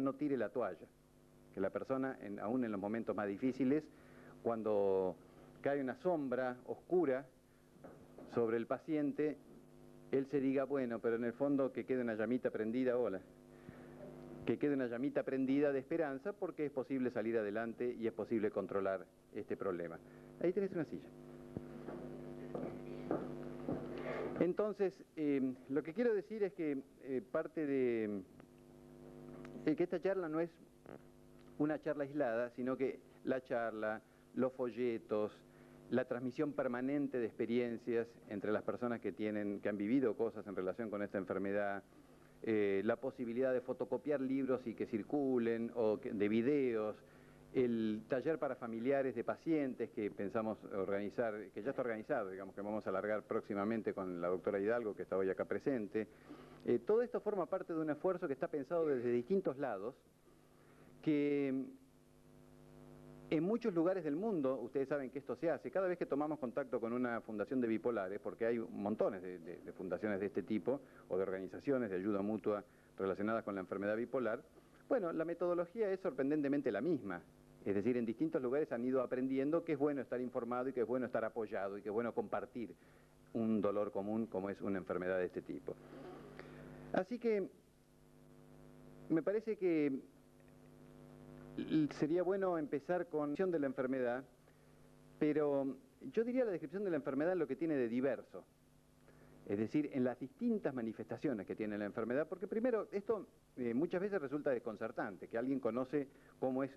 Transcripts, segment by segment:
no tire la toalla, que la persona, aún en los momentos más difíciles, cuando cae una sombra oscura sobre el paciente, él se diga, bueno, pero en el fondo que quede una llamita prendida, que quede una llamita prendida de esperanza, porque es posible salir adelante y es posible controlar este problema. Ahí tenés una silla. Entonces, lo que quiero decir es que parte de que esta charla no es una charla aislada, sino que la charla, los folletos, la transmisión permanente de experiencias entre las personas que han vivido cosas en relación con esta enfermedad, la posibilidad de fotocopiar libros y que circulen, o de videos, el taller para familiares de pacientes que pensamos organizar, que ya está organizado, digamos que vamos a alargar próximamente con la doctora Hidalgo, que está hoy acá presente. Todo esto forma parte de un esfuerzo que está pensado desde distintos lados, que en muchos lugares del mundo, ustedes saben que esto se hace, cada vez que tomamos contacto con una fundación de bipolares, porque hay montones de fundaciones de este tipo, o de organizaciones de ayuda mutua relacionadas con la enfermedad bipolar, bueno, la metodología es sorprendentemente la misma. Es decir, en distintos lugares han ido aprendiendo que es bueno estar informado y que es bueno estar apoyado y que es bueno compartir un dolor común como es una enfermedad de este tipo. Así que me parece que sería bueno empezar con la descripción de la enfermedad, pero yo diría la descripción de la enfermedad lo que tiene de diverso. Es decir, en las distintas manifestaciones que tiene la enfermedad, porque primero, esto muchas veces resulta desconcertante, que alguien conoce cómo es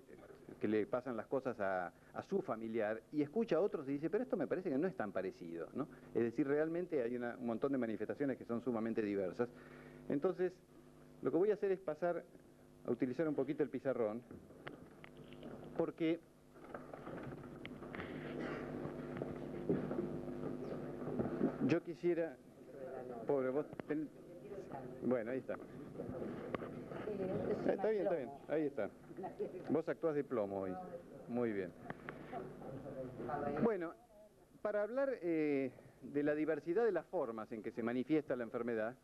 que le pasan las cosas a su familiar y escucha a otros y dice, pero esto me parece que no es tan parecido, ¿no? Es decir, realmente hay un montón de manifestaciones que son sumamente diversas. Entonces, lo que voy a hacer es pasar a utilizar un poquito el pizarrón, porque yo quisiera... Pobre, vos... Bueno, ahí está. Está bien, ahí está. Vos actuás de plomo hoy. Muy bien. Bueno, para hablar de la diversidad de las formas en que se manifiesta la enfermedad,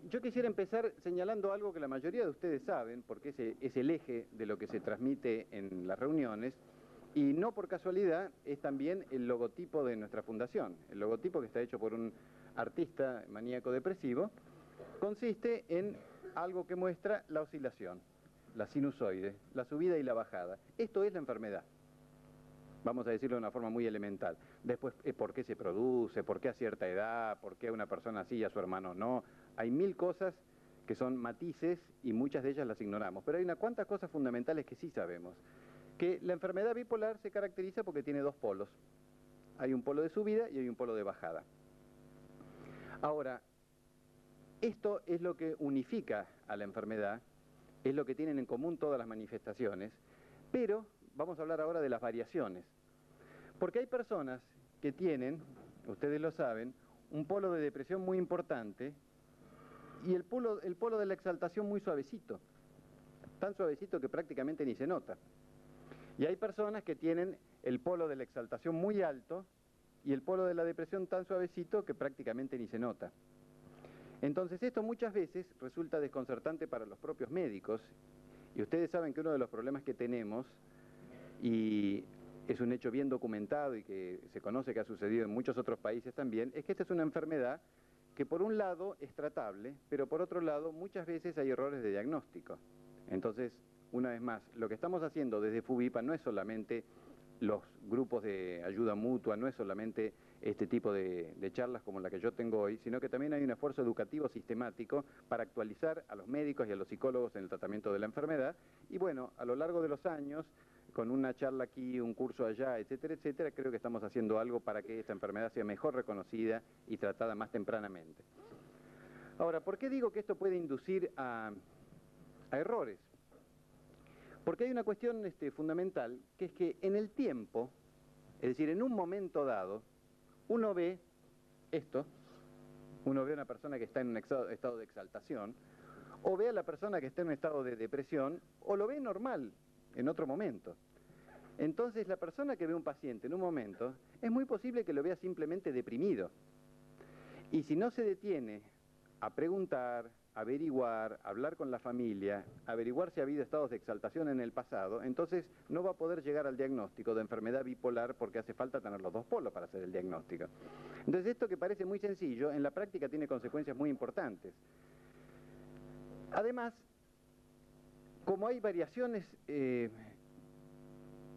yo quisiera empezar señalando algo que la mayoría de ustedes saben, porque es el eje de lo que se transmite en las reuniones, y no por casualidad es también el logotipo de nuestra fundación. El logotipo, que está hecho por un artista maníaco depresivo, consiste en algo que muestra la oscilación, la sinusoide, la subida y la bajada. Esto es la enfermedad. Vamos a decirlo de una forma muy elemental. Después, ¿por qué se produce? ¿Por qué a cierta edad? ¿Por qué a una persona sí y a su hermano no? Hay mil cosas que son matices y muchas de ellas las ignoramos. Pero hay unas cuantas cosas fundamentales que sí sabemos. Que la enfermedad bipolar se caracteriza porque tiene dos polos. Hay un polo de subida y hay un polo de bajada. Ahora, esto es lo que unifica a la enfermedad, es lo que tienen en común todas las manifestaciones, pero vamos a hablar ahora de las variaciones. Porque hay personas que tienen, ustedes lo saben, un polo de depresión muy importante y el polo de la exaltación muy suavecito, tan suavecito que prácticamente ni se nota. Y hay personas que tienen el polo de la exaltación muy alto y el polo de la depresión tan suavecito que prácticamente ni se nota. Entonces esto muchas veces resulta desconcertante para los propios médicos, y ustedes saben que uno de los problemas que tenemos, y es un hecho bien documentado y que se conoce que ha sucedido en muchos otros países también, es que esta es una enfermedad que por un lado es tratable, pero por otro lado muchas veces hay errores de diagnóstico. Entonces, una vez más, lo que estamos haciendo desde FUBIPA no es solamente los grupos de ayuda mutua, no es solamente este tipo de charlas como la que yo tengo hoy, sino que también hay un esfuerzo educativo sistemático para actualizar a los médicos y a los psicólogos en el tratamiento de la enfermedad. Y bueno, a lo largo de los años, con una charla aquí, un curso allá, etcétera, etcétera, creo que estamos haciendo algo para que esta enfermedad sea mejor reconocida y tratada más tempranamente. Ahora, ¿por qué digo que esto puede inducir a errores? Porque hay una cuestión fundamental, que es que en el tiempo, es decir, en un momento dado, uno ve esto, uno ve a una persona que está en un estado de exaltación, o ve a la persona que está en un estado de depresión, o lo ve normal en otro momento. Entonces la persona que ve a un paciente en un momento, es muy posible que lo vea simplemente deprimido. Y si no se detiene a preguntar, averiguar, hablar con la familia, averiguar si ha habido estados de exaltación en el pasado, entonces no va a poder llegar al diagnóstico de enfermedad bipolar porque hace falta tener los dos polos para hacer el diagnóstico. Entonces esto que parece muy sencillo, en la práctica tiene consecuencias muy importantes. Además, como hay variaciones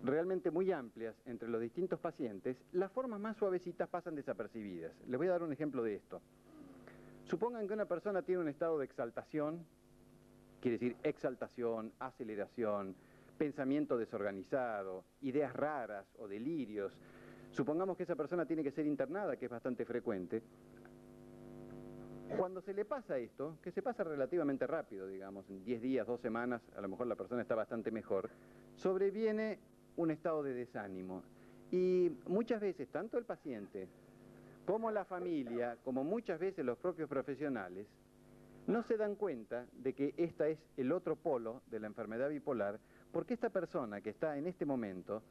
realmente muy amplias entre los distintos pacientes, las formas más suavecitas pasan desapercibidas. Les voy a dar un ejemplo de esto. Supongan que una persona tiene un estado de exaltación, quiere decir exaltación, aceleración, pensamiento desorganizado, ideas raras o delirios. Supongamos que esa persona tiene que ser internada, que es bastante frecuente. Cuando se le pasa esto, que se pasa relativamente rápido, digamos, en 10 días, 2 semanas, a lo mejor la persona está bastante mejor, sobreviene un estado de desánimo. Y muchas veces, tanto el paciente como la familia, como muchas veces los propios profesionales, no se dan cuenta de que esta es el otro polo de la enfermedad bipolar, porque esta persona que está en este momento,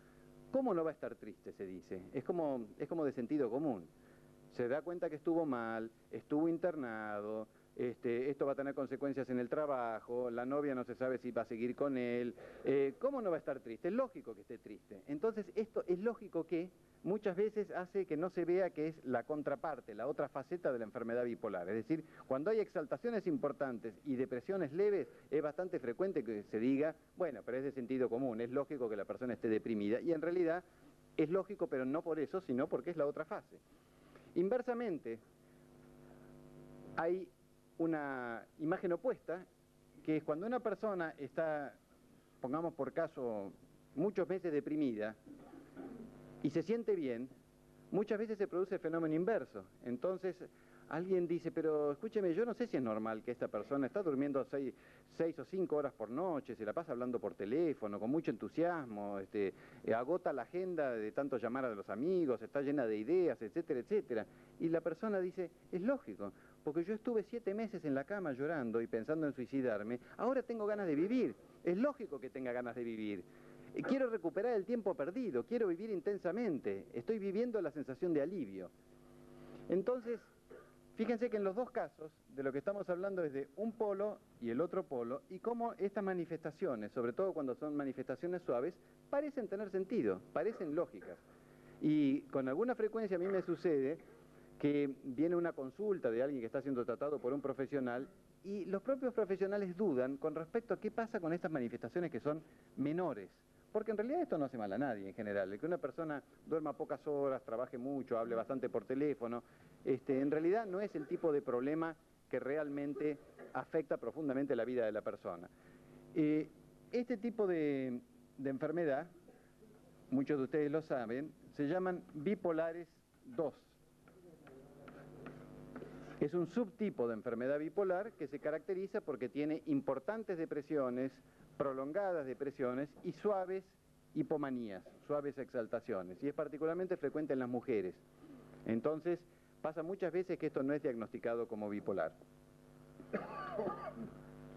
¿cómo no va a estar triste? Se dice. Es como de sentido común. Se da cuenta que estuvo mal, estuvo internado, esto va a tener consecuencias en el trabajo, la novia no se sabe si va a seguir con él. ¿Cómo no va a estar triste? Es lógico que esté triste. Entonces esto es lógico que muchas veces hace que no se vea que es la contraparte, la otra faceta de la enfermedad bipolar. Es decir, cuando hay exaltaciones importantes y depresiones leves, es bastante frecuente que se diga, bueno, pero es de sentido común, es lógico que la persona esté deprimida. Y en realidad es lógico, pero no por eso, sino porque es la otra fase. Inversamente, hay una imagen opuesta, que es cuando una persona está, pongamos por caso, muchos meses deprimida y se siente bien, muchas veces se produce el fenómeno inverso. Entonces, alguien dice, pero escúcheme, yo no sé si es normal que esta persona está durmiendo 6 o 5 horas por noche, se la pasa hablando por teléfono, con mucho entusiasmo, agota la agenda de tanto llamar a los amigos, está llena de ideas, etcétera, etcétera. Y la persona dice, es lógico, porque yo estuve 7 meses en la cama llorando y pensando en suicidarme, ahora tengo ganas de vivir, es lógico que tenga ganas de vivir. Quiero recuperar el tiempo perdido, quiero vivir intensamente, estoy viviendo la sensación de alivio. Entonces, fíjense que en los dos casos de lo que estamos hablando es de un polo y el otro polo, y cómo estas manifestaciones, sobre todo cuando son manifestaciones suaves, parecen tener sentido, parecen lógicas. Y con alguna frecuencia a mí me sucede que viene una consulta de alguien que está siendo tratado por un profesional y los propios profesionales dudan con respecto a qué pasa con estas manifestaciones que son menores. Porque en realidad esto no hace mal a nadie en general. El que una persona duerma pocas horas, trabaje mucho, hable bastante por teléfono, en realidad no es el tipo de problema que realmente afecta profundamente la vida de la persona. Este tipo de enfermedad, muchos de ustedes lo saben, se llaman bipolares 2. Es un subtipo de enfermedad bipolar que se caracteriza porque tiene importantes depresiones, prolongadas depresiones y suaves hipomanías, suaves exaltaciones, y es particularmente frecuente en las mujeres. Entonces, pasa muchas veces que esto no es diagnosticado como bipolar.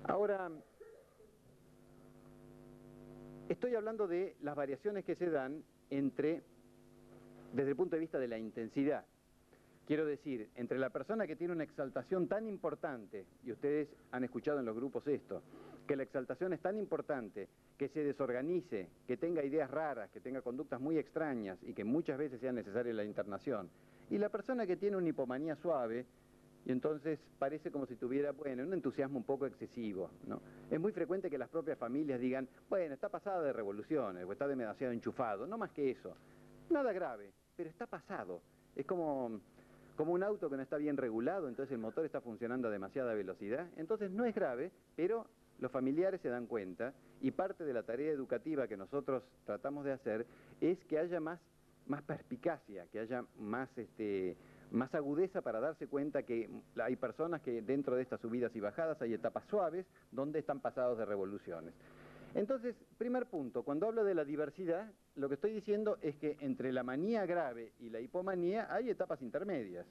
Ahora, estoy hablando de las variaciones que se dan desde el punto de vista de la intensidad. Quiero decir, entre la persona que tiene una exaltación tan importante, y ustedes han escuchado en los grupos esto, que la exaltación es tan importante, que se desorganice, que tenga ideas raras, que tenga conductas muy extrañas y que muchas veces sea necesaria la internación, y la persona que tiene una hipomanía suave, y entonces parece como si tuviera, bueno, un entusiasmo un poco excesivo, ¿no? Es muy frecuente que las propias familias digan, bueno, está pasada de revoluciones, o está demasiado enchufado, no más que eso. Nada grave, pero está pasado. Es como un auto que no está bien regulado, entonces el motor está funcionando a demasiada velocidad. Entonces no es grave, pero los familiares se dan cuenta, y parte de la tarea educativa que nosotros tratamos de hacer es que haya más perspicacia, que haya más agudeza para darse cuenta que hay personas que dentro de estas subidas y bajadas hay etapas suaves donde están pasados de revoluciones. Entonces, primer punto, cuando hablo de la diversidad, lo que estoy diciendo es que entre la manía grave y la hipomanía hay etapas intermedias.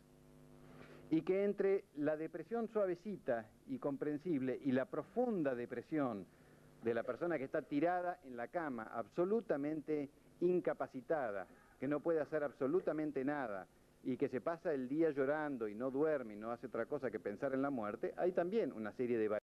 Y que entre la depresión suavecita y comprensible y la profunda depresión de la persona que está tirada en la cama, absolutamente incapacitada, que no puede hacer absolutamente nada, y que se pasa el día llorando y no duerme y no hace otra cosa que pensar en la muerte, hay también una serie de